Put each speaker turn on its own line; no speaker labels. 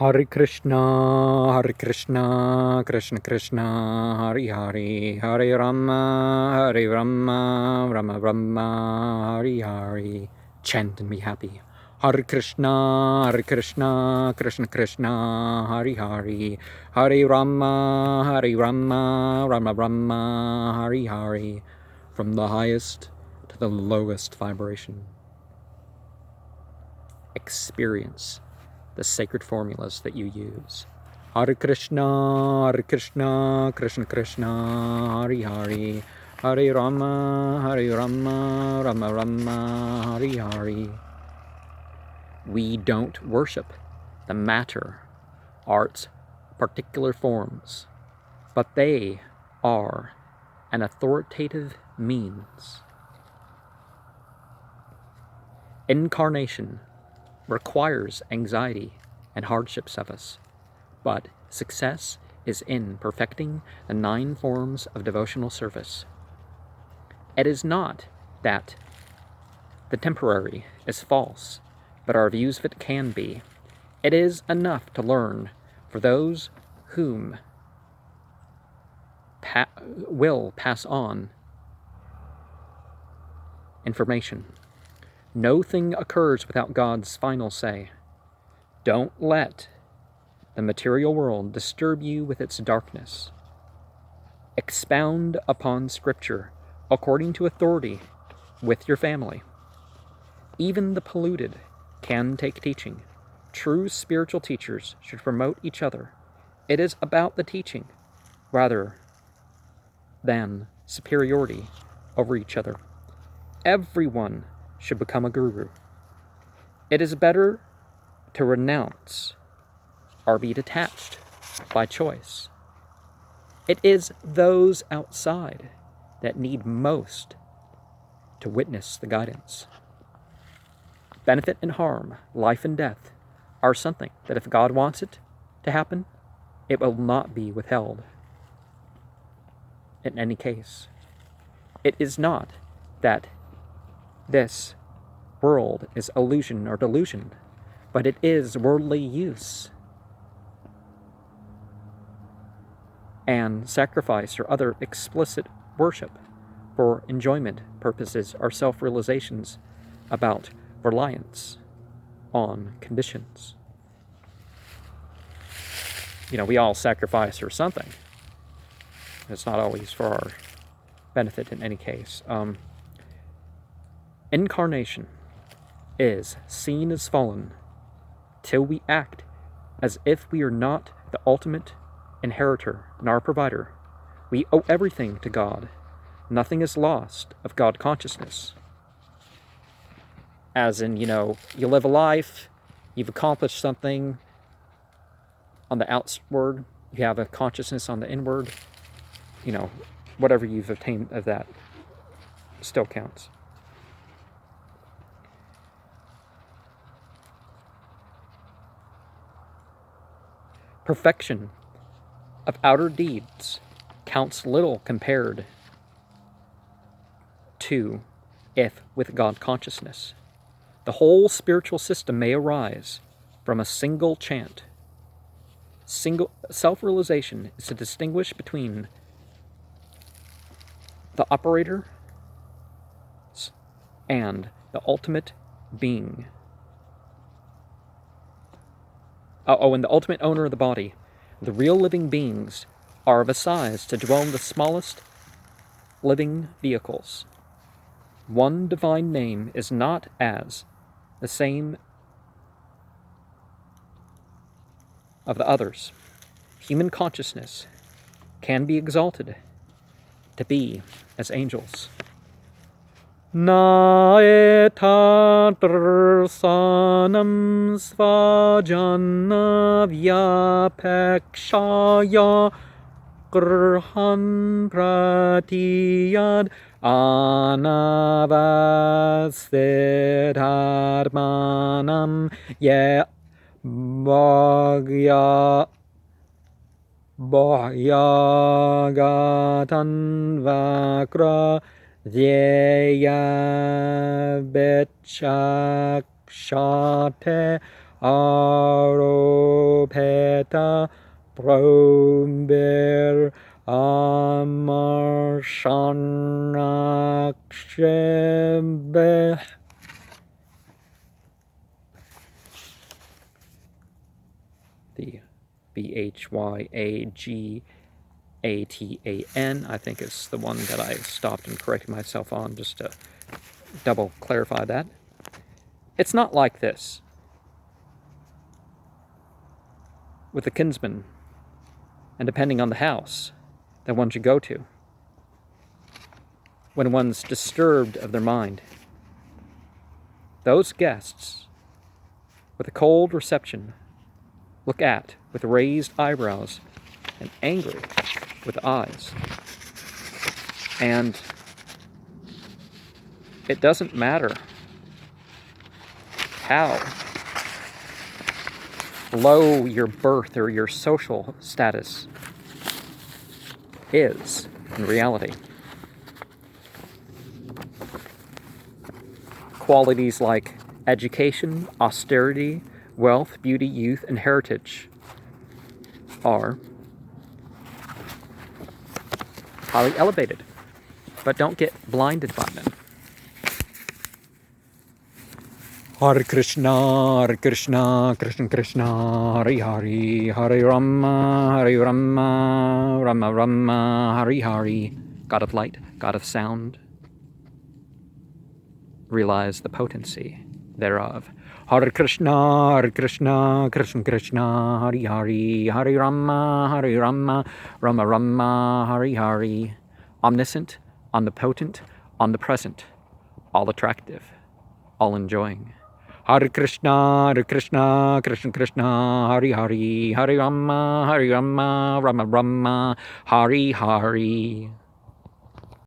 Hare Krishna, Krishna Krishna, Hare Hare, Hare Rama, Rama Rama, Hare Hare. Chant and be happy. Hare Krishna, Krishna Krishna, Hare Hare, Hare Rama, Rama Rama, Hare Hare. From the highest to the lowest vibration. Experience the sacred formulas that you use. Hare Krishna, Krishna Krishna, Hare Hare, Hare Rama, Rama Rama, Hare Hare. We don't worship the matter, art's particular forms, but they are an authoritative means. Incarnation requires anxiety and hardships of us, but success is in perfecting the 9 forms of devotional service. It is not that the temporary is false, but our views of it can be. It is enough to learn for those whom will pass on information. No thing occurs without God's final say. Don't let the material world disturb you with its darkness. Expound upon Scripture according to authority with your family. Even the polluted can take teaching. True spiritual teachers should promote each other. It is about the teaching rather than superiority over each other. Everyone should become a guru. It is better to renounce or be detached by choice. It is those outside that need most to witness the guidance. Benefit and harm, life and death, are something that if God wants it to happen, it will not be withheld. In any case, it is not that this world is illusion or delusion, but it is worldly use and sacrifice or other explicit worship for enjoyment purposes or self-realizations about reliance on conditions. We all sacrifice for something. It's not always for our benefit in any case. Incarnation is seen as fallen till we act as if we are not the ultimate inheritor and our provider. We owe everything to God. Nothing is lost of God consciousness. As in, you live a life, you've accomplished something on the outward, you have a consciousness on the inward, whatever you've obtained of that still counts. Perfection of outer deeds counts little compared to if with God consciousness. The whole spiritual system may arise from a single chant. Single self-realization is to distinguish between the operator and the ultimate being. And the ultimate owner of the body. The real living beings are of a size to dwell in the smallest living vehicles. One divine name is not as the same of the others. Human consciousness can be exalted to be as angels. Na etat sanam svajana vyapekshaya grhan pratiyad anavastidharmanam ye bhagyagatan vakra Dhyaya Bechakshate Arope Prata Prober Amarshanaksebe. The Bhyagatan, I think, is the one that I stopped and corrected myself on, just to double clarify that. It's not like this. With the kinsman, and depending on the house that one should go to, when one's disturbed of their mind, those guests, with a cold reception, look at with raised eyebrows and angry with eyes. And it doesn't matter how low your birth or your social status is in reality. Qualities like education, austerity, wealth, beauty, youth, and heritage are highly elevated, but don't get blinded by them. Hare Krishna, Krishna Krishna, Hare Hare, Hare Rama, Rama Rama, Hare Hare. God of light, God of sound, realize the potency thereof. Hare Krishna, Krishna Krishna, Hare Hare, Hare Rama, Rama Rama, Hare Hare. Omniscient, omnipotent, omnipresent, all attractive, all enjoying. Hare Krishna, Krishna Krishna, Hare Hare, Hare Rama, Rama Rama, Hare Hare.